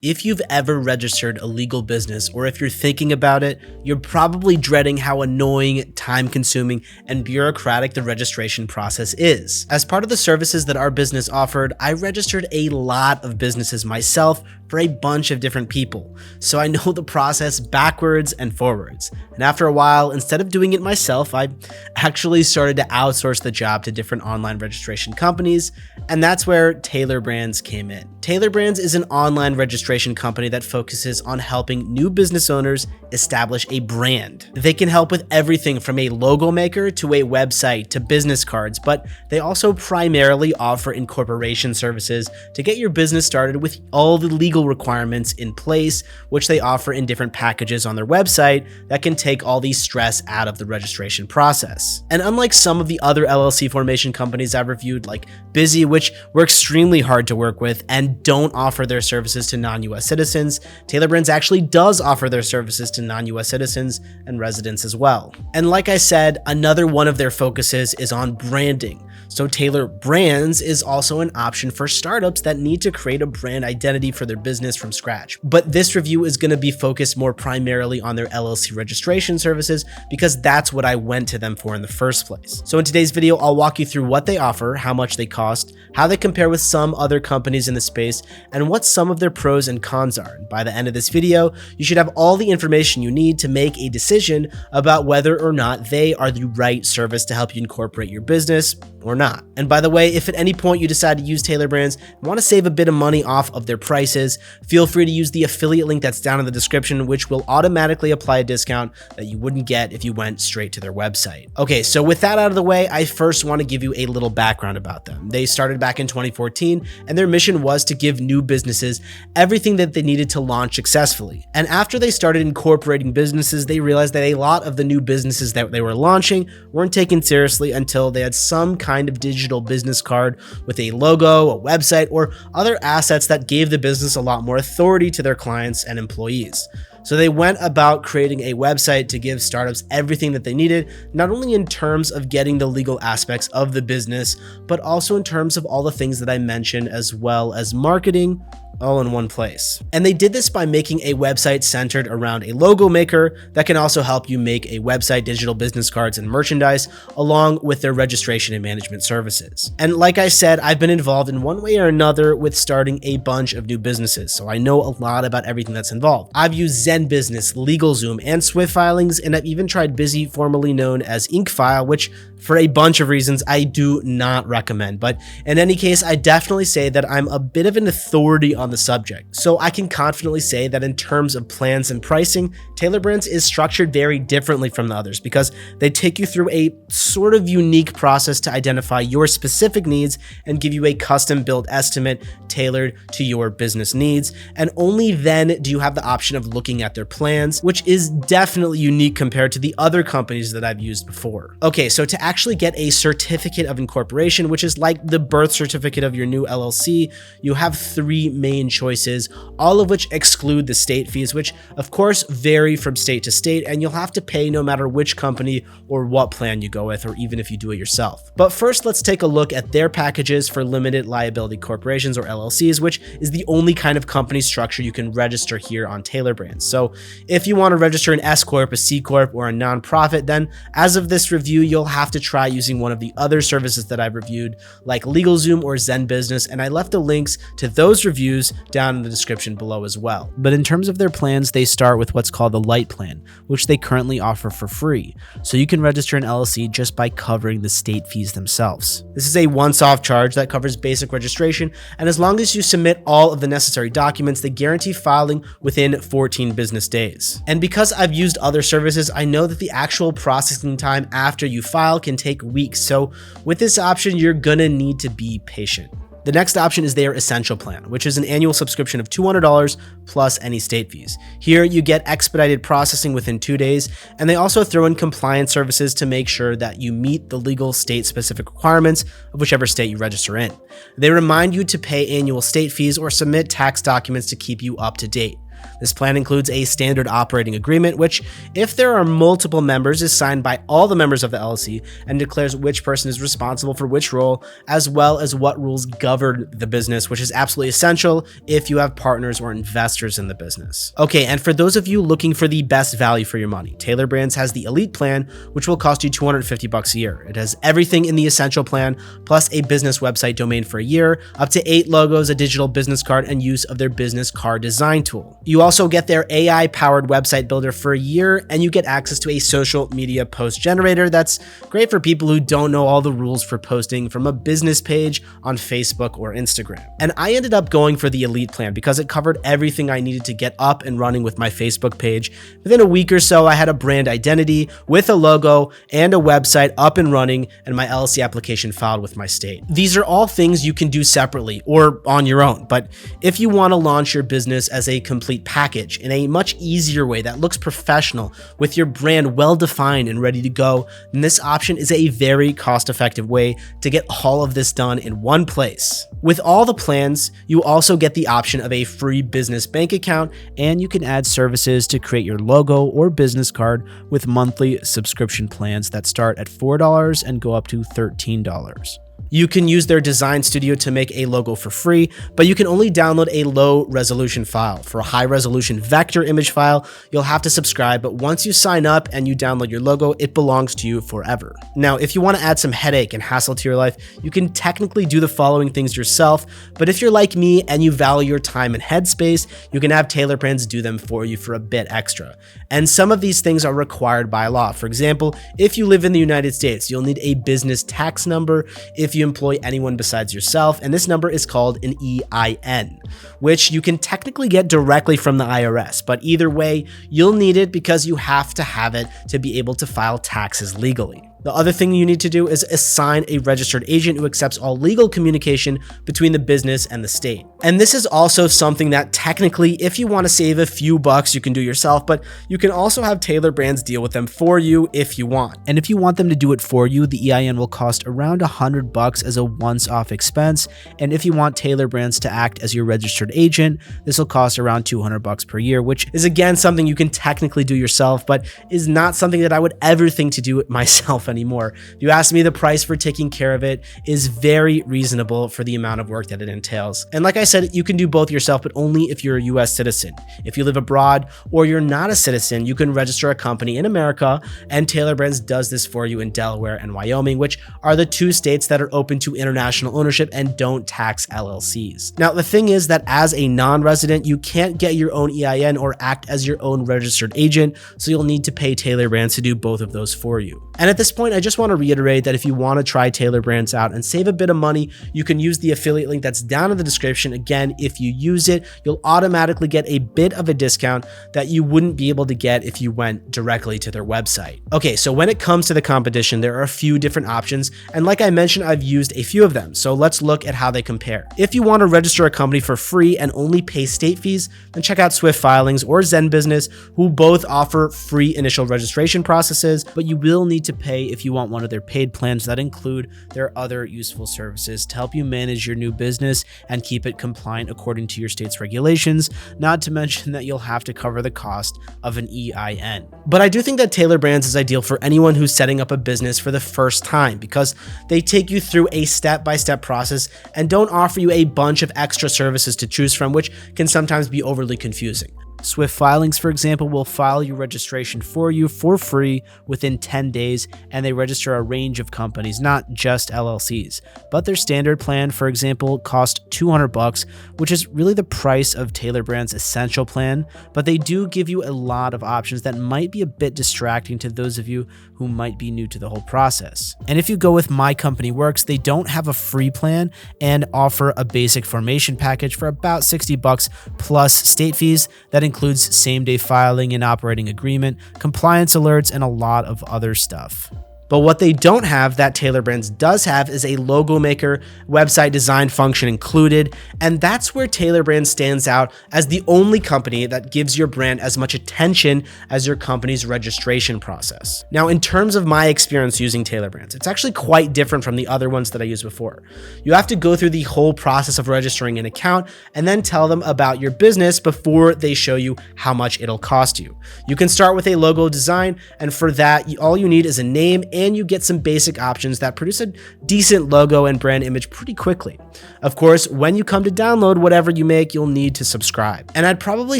If you've ever registered a legal business, or if you're thinking about it, you're probably dreading how annoying, time-consuming, and bureaucratic the registration process is. As part of the services that our business offered, I registered a lot of businesses myself for a bunch of different people, so I know the process backwards and forwards. And after a while, instead of doing it myself, I actually started to outsource the job to different online registration companies, and that's where Tailor Brands came in. Tailor Brands is an online registration company that focuses on helping new business owners establish a brand. They can help with everything from a logo maker to a website to business cards, but they also primarily offer incorporation services to get your business started with all the legal requirements in place, which they offer in different packages on their website that can take all the stress out of the registration process. And unlike some of the other LLC formation companies I've reviewed, like Busy, which were extremely hard to work with and don't offer their services to non-US citizens, Tailor Brands actually does offer their services to non-US citizens and residents as well. And like I said, another one of their focuses is on branding. So Tailor Brands is also an option for startups that need to create a brand identity for their business from scratch. But this review is going to be focused more primarily on their LLC registration services because that's what I went to them for in the first place. So in today's video, I'll walk you through what they offer, how much they cost, how they compare with some other companies in the space, and what some of their pros and cons are. And by the end of this video, you should have all the information you need to make a decision about whether or not they are the right service to help you incorporate your business or not. And by the way, if at any point you decide to use Tailor Brands and want to save a bit of money off of their prices, feel free to use the affiliate link that's down in the description, which will automatically apply a discount that you wouldn't get if you went straight to their website. Okay, so with that out of the way, I first want to give you a little background about them. They started back in 2014, and their mission was to give new businesses everything that they needed to launch successfully. And after they started incorporating businesses, they realized that a lot of the new businesses that they were launching weren't taken seriously until they had some kind of digital business card with a logo, a website, or other assets that gave the business a lot more authority to their clients and employees. So they went about creating a website to give startups everything that they needed, not only in terms of getting the legal aspects of the business, but also in terms of all the things that I mentioned, as well as marketing, all in one place. And they did this by making a website centered around a logo maker that can also help you make a website, digital business cards, and merchandise, along with their registration and management services. And like I said, I've been involved in one way or another with starting a bunch of new businesses, so I know a lot about everything that's involved. I've used Zen Business, LegalZoom, and Swift Filings, and I've even tried Busy, formerly known as InkFile, which for a bunch of reasons I do not recommend. But in any case, I definitely say that I'm a bit of an authority on the subject. So I can confidently say that in terms of plans and pricing, Tailor Brands is structured very differently from the others because they take you through a sort of unique process to identify your specific needs and give you a custom built estimate tailored to your business needs. And only then do you have the option of looking at their plans, which is definitely unique compared to the other companies that I've used before. Okay, so to actually get a certificate of incorporation, which is like the birth certificate of your new LLC, you have three main choices, all of which exclude the state fees, which of course vary from state to state, and you'll have to pay no matter which company or what plan you go with, or even if you do it yourself. But first, let's take a look at their packages for limited liability corporations, or LLCs, which is the only kind of company structure you can register here on Tailor Brands. So if you want to register an S Corp, a C Corp, or a nonprofit, then as of this review, you'll have to try using one of the other services that I've reviewed, like LegalZoom or Zen Business, and I left the links to those reviews down in the description below as well. But in terms of their plans, they start with what's called the Light Plan, which they currently offer for free. So you can register an LLC just by covering the state fees themselves. This is a once-off charge that covers basic registration, and as long as you submit all of the necessary documents, they guarantee filing within 14 business days. And because I've used other services, I know that the actual processing time after you file can take weeks. So with this option, you're gonna need to be patient. The next option is their Essential Plan, which is an annual subscription of $200 plus any state fees. Here you get expedited processing within 2 days, and they also throw in compliance services to make sure that you meet the legal state-specific requirements of whichever state you register in. They remind you to pay annual state fees or submit tax documents to keep you up to date. This plan includes a standard operating agreement, which, if there are multiple members, is signed by all the members of the LLC and declares which person is responsible for which role, as well as what rules govern the business, which is absolutely essential if you have partners or investors in the business. Okay, and for those of you looking for the best value for your money, Tailor Brands has the Elite plan, which will cost you $250 a year. It has everything in the Essential plan, plus a business website domain for a year, up to 8 logos, a digital business card, and use of their business card design tool. You also get their AI-powered website builder for a year, and you get access to a social media post generator that's great for people who don't know all the rules for posting from a business page on Facebook or Instagram. And I ended up going for the Elite plan because it covered everything I needed to get up and running with my Facebook page. Within a week or so, I had a brand identity with a logo and a website up and running, and my LLC application filed with my state. These are all things you can do separately or on your own, but if you want to launch your business as a complete package in a much easier way that looks professional with your brand well defined and ready to go, then this option is a very cost-effective way to get all of this done in one place. With all the plans, you also get the option of a free business bank account, and you can add services to create your logo or business card with monthly subscription plans that start at $4 and go up to $13. You can use their design studio to make a logo for free, but you can only download a low resolution file. For a high resolution vector image file, you'll have to subscribe, but once you sign up and you download your logo, it belongs to you forever. Now, if you want to add some headache and hassle to your life, you can technically do the following things yourself, but if you're like me and you value your time and headspace, you can have Tailor Brands do them for you for a bit extra. And some of these things are required by law. For example, if you live in the United States, you'll need a business tax number if you employ anyone besides yourself, and this number is called an EIN, which you can technically get directly from the IRS, but either way, you'll need it because you have to have it to be able to file taxes legally. The other thing you need to do is assign a registered agent who accepts all legal communication between the business and the state. And this is also something that technically, if you want to save a few bucks, you can do yourself, but you can also have Tailor Brands deal with them for you if you want. And if you want them to do it for you, the EIN will cost around $100 as a once-off expense. And if you want Tailor Brands to act as your registered agent, this will cost around $200 per year, which is again something you can technically do yourself, but is not something that I would ever think to do it myself anymore. If you ask me, the price for taking care of it is very reasonable for the amount of work that it entails. And like I said, you can do both yourself, but only if you're a US citizen. If you live abroad or you're not a citizen, you can register a company in America, and Tailor Brands does this for you in Delaware and Wyoming, which are the 2 states that are open to international ownership and don't tax LLCs. Now, the thing is that as a non-resident, you can't get your own EIN or act as your own registered agent, so you'll need to pay Tailor Brands to do both of those for you. And at this point, I just want to reiterate that if you want to try Tailor Brands out and save a bit of money, you can use the affiliate link that's down in the description. Again, if you use it, you'll automatically get a bit of a discount that you wouldn't be able to get if you went directly to their website. Okay, so when it comes to the competition, there are a few different options, and like I mentioned, I've used a few of them, so let's look at how they compare. If you want to register a company for free and only pay state fees, then check out Swift Filings or Zen Business, who both offer free initial registration processes, but you will need to pay if you want one of their paid plans that include their other useful services to help you manage your new business and keep it compliant according to your state's regulations, not to mention that you'll have to cover the cost of an EIN. But I do think that Tailor Brands is ideal for anyone who's setting up a business for the first time because they take you through a step-by-step process and don't offer you a bunch of extra services to choose from, which can sometimes be overly confusing. Swift Filings, for example, will file your registration for you for free within 10 days, and they register a range of companies, not just LLCs. But their standard plan, for example, costs $200, which is really the price of Tailor Brands' Essential plan, but they do give you a lot of options that might be a bit distracting to those of you who might be new to the whole process. And if you go with My Company Works, they don't have a free plan and offer a basic formation package for about $60 plus state fees that includes same-day filing and operating agreement, compliance alerts, and a lot of other stuff. But what they don't have that Tailor Brands does have is a logo maker website design function included. And that's where Tailor Brands stands out as the only company that gives your brand as much attention as your company's registration process. Now, in terms of my experience using Tailor Brands, it's actually quite different from the other ones that I used before. You have to go through the whole process of registering an account and then tell them about your business before they show you how much it'll cost you. You can start with a logo design, and for that, all you need is a name, and you get some basic options that produce a decent logo and brand image pretty quickly. Of course, when you come to download whatever you make, you'll need to subscribe. And I'd probably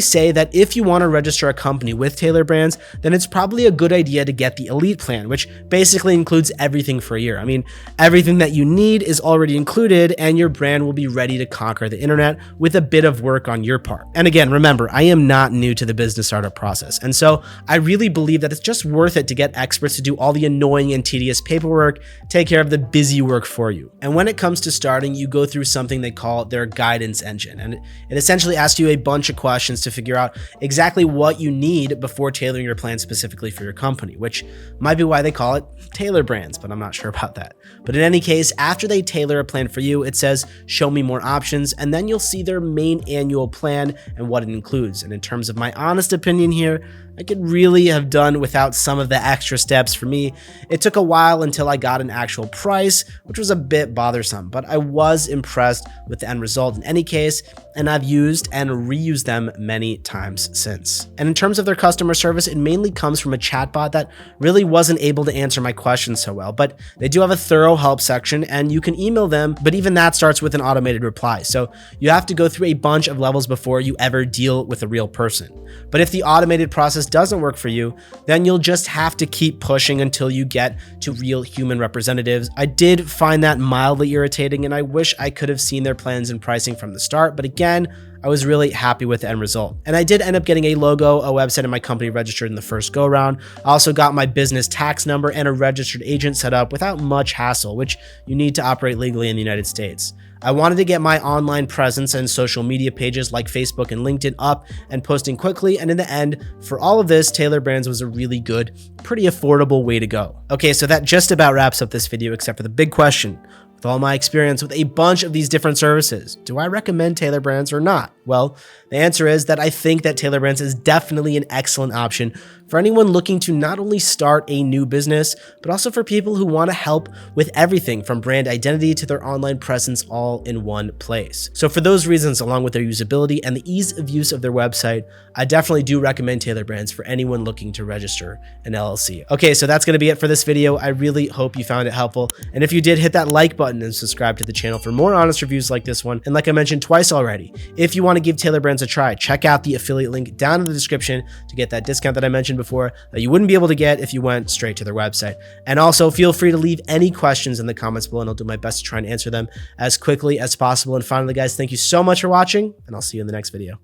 say that if you want to register a company with Tailor Brands, then it's probably a good idea to get the Elite plan, which basically includes everything for a year. I mean, everything that you need is already included, and your brand will be ready to conquer the internet with a bit of work on your part. And again, remember, I am not new to the business startup process, and so I really believe that it's just worth it to get experts to do all the annoying and tedious paperwork, take care of the busy work for you. And when it comes to starting, you go through something they call their guidance engine, and it essentially asks you a bunch of questions to figure out exactly what you need before tailoring your plan specifically for your company, which might be why they call it Tailor Brands, but I'm not sure about that. But in any case, after they tailor a plan for you, it says, show me more options, and then you'll see their main annual plan and what it includes. And in terms of my honest opinion here, I could really have done without some of the extra steps. For me, it took a while until I got an actual price, which was a bit bothersome, but I was impressed with the end result in any case, and I've used and reused them many times since. And in terms of their customer service, it mainly comes from a chatbot that really wasn't able to answer my questions so well, but they do have a thorough help section, and you can email them, but even that starts with an automated reply. So you have to go through a bunch of levels before you ever deal with a real person. But if the automated process doesn't work for you, then you'll just have to keep pushing until you get to real human representatives. I did find that mildly irritating, and I wish I could have seen their plans and pricing from the start, but again, I was really happy with the end result. And I did end up getting a logo, a website, and my company registered in the first go round. I also got my business tax number and a registered agent set up without much hassle, which you need to operate legally in the United States. I wanted to get my online presence and social media pages like Facebook and LinkedIn up and posting quickly, and in the end, for all of this, Tailor Brands was a really good, pretty affordable way to go. Okay, so that just about wraps up this video, except for the big question. With all my experience with a bunch of these different services, do I recommend Tailor Brands or not? Well, the answer is that I think that Tailor Brands is definitely an excellent option for anyone looking to not only start a new business, but also for people who want to help with everything from brand identity to their online presence all in one place. So for those reasons, along with their usability and the ease of use of their website, I definitely do recommend Tailor Brands for anyone looking to register an LLC. Okay, so that's going to be it for this video. I really hope you found it helpful. And if you did, hit that like button and subscribe to the channel for more honest reviews like this one. And like I mentioned twice already, if you want to give Tailor Brands a try, check out the affiliate link down in the description to get that discount that I mentioned before that you wouldn't be able to get if you went straight to their website. And also feel free to leave any questions in the comments below, and I'll do my best to try and answer them as quickly as possible. And finally, guys, thank you so much for watching, and I'll see you in the next video.